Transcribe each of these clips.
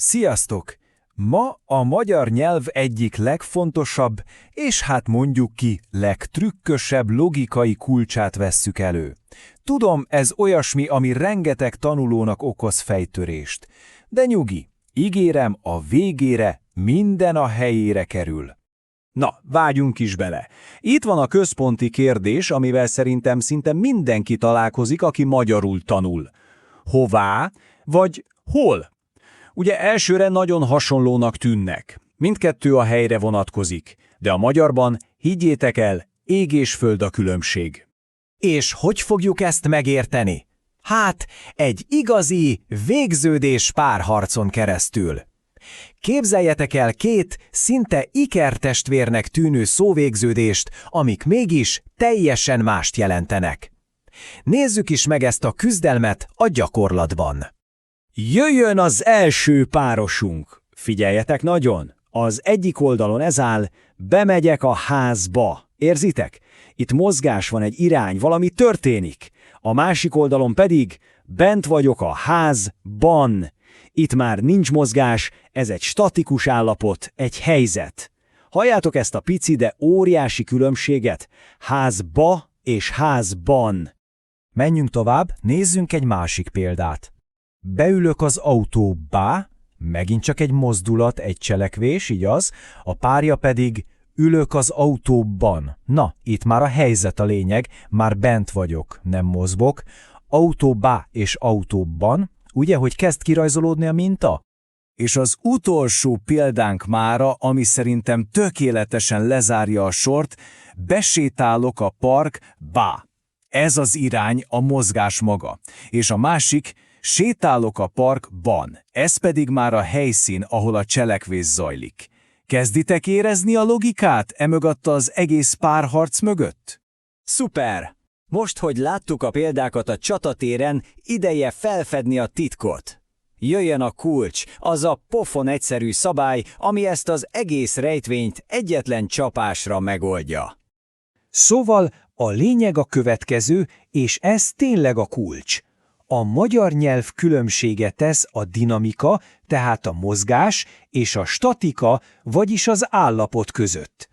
Sziasztok! Ma a magyar nyelv egyik legfontosabb, és hát mondjuk ki, legtrükkösebb logikai kulcsát vesszük elő. Tudom, ez olyasmi, ami rengeteg tanulónak okoz fejtörést. De nyugi, ígérem, a végére minden a helyére kerül. Na, vágjunk is bele. Itt van a központi kérdés, amivel szerintem szinte mindenki találkozik, aki magyarul tanul. Hová vagy hol? Ugye elsőre nagyon hasonlónak tűnnek. Mindkettő a helyre vonatkozik, de a magyarban, higgyétek el, ég és föld a különbség. És hogy fogjuk ezt megérteni? Hát, egy igazi végződés párharcon keresztül. Képzeljetek el két szinte ikertestvérnek tűnő szóvégződést, amik mégis teljesen mást jelentenek. Nézzük is meg ezt a küzdelmet a gyakorlatban. Jöjjön az első párosunk! Figyeljetek nagyon! Az egyik oldalon ez áll, bemegyek a házba. Érzitek? Itt mozgás van, egy irány, valami történik. A másik oldalon pedig, bent vagyok a házban. Itt már nincs mozgás, ez egy statikus állapot, egy helyzet. Halljátok ezt a pici, de óriási különbséget? Házba és házban. Menjünk tovább, nézzünk egy másik példát. Beülök az autóba, megint csak egy mozdulat, egy cselekvés, igaz? A párja pedig ülök az autóban. Na, itt már a helyzet a lényeg, már bent vagyok, nem mozgok. Autóba és autóban, ugye, hogy kezd kirajzolódni a minta? És az utolsó példánk mára, ami szerintem tökéletesen lezárja a sort, besétálok a parkba. Ez az irány, a mozgás maga. És a másik, sétálok a parkban. Ez pedig már a helyszín, ahol a cselekvés zajlik. Kezditek érezni a logikát emögött az egész párharc mögött? Szuper! Most, hogy láttuk a példákat a csatatéren, ideje felfedni a titkot. Jöjjön a kulcs, az a pofon egyszerű szabály, ami ezt az egész rejtvényt egyetlen csapásra megoldja. Szóval a lényeg a következő, és ez tényleg a kulcs. A magyar nyelv különbsége tesz a dinamika, tehát a mozgás, és a statika, vagyis az állapot között.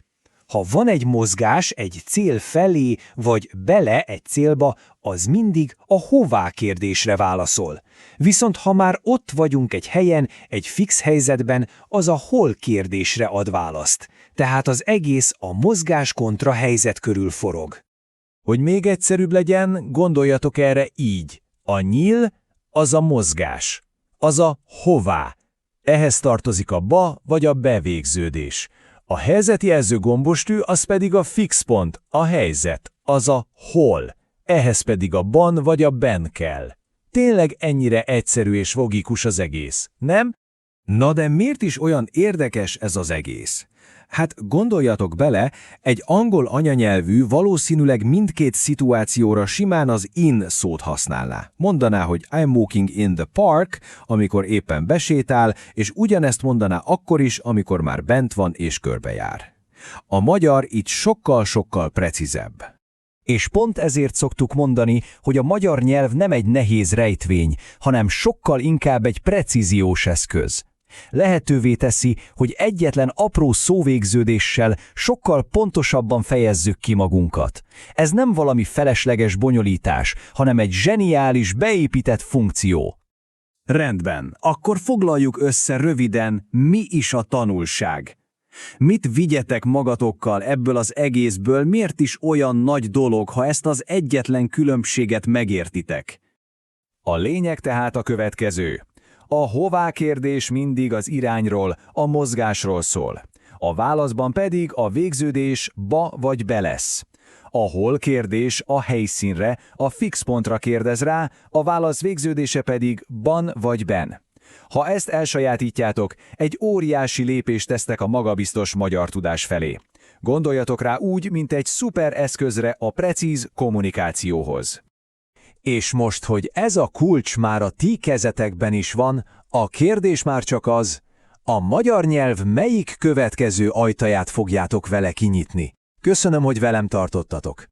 Ha van egy mozgás egy cél felé, vagy bele egy célba, az mindig a hová kérdésre válaszol. Viszont ha már ott vagyunk egy helyen, egy fix helyzetben, az a hol kérdésre ad választ. Tehát az egész a mozgás kontra helyzet körül forog. Hogy még egyszerűbb legyen, gondoljatok erre így. A nyíl az a mozgás, az a hová. Ehhez tartozik a ba vagy a bevégződés. A helyzetjelző gombostű az pedig a fix pont, a helyzet, az a hol. Ehhez pedig a ban vagy a ben kell. Tényleg ennyire egyszerű és logikus az egész, nem? Na de miért is olyan érdekes ez az egész? Hát gondoljatok bele, egy angol anyanyelvű valószínűleg mindkét szituációra simán az in szót használná. Mondaná, hogy I'm walking in the park, amikor éppen besétál, és ugyanezt mondaná akkor is, amikor már bent van és körbejár. A magyar itt sokkal-sokkal precízebb. És pont ezért szoktuk mondani, hogy a magyar nyelv nem egy nehéz rejtvény, hanem sokkal inkább egy precíziós eszköz. Lehetővé teszi, hogy egyetlen apró szóvégződéssel sokkal pontosabban fejezzük ki magunkat. Ez nem valami felesleges bonyolítás, hanem egy zseniális, beépített funkció. Rendben, akkor foglaljuk össze röviden, mi is a tanulság. Mit vigyetek magatokkal ebből az egészből, miért is olyan nagy dolog, ha ezt az egyetlen különbséget megértitek? A lényeg tehát a következő. A hová kérdés mindig az irányról, a mozgásról szól. A válaszban pedig a végződés ba vagy be lesz. A hol kérdés a helyszínre, a fix pontra kérdez rá, a válasz végződése pedig ban vagy ben. Ha ezt elsajátítjátok, egy óriási lépést tesztek a magabiztos magyar tudás felé. Gondoljatok rá úgy, mint egy szuper eszközre a precíz kommunikációhoz. És most, hogy ez a kulcs már a ti kezetekben is van, a kérdés már csak az, a magyar nyelv melyik következő ajtaját fogjátok vele kinyitni. Köszönöm, hogy velem tartottatok.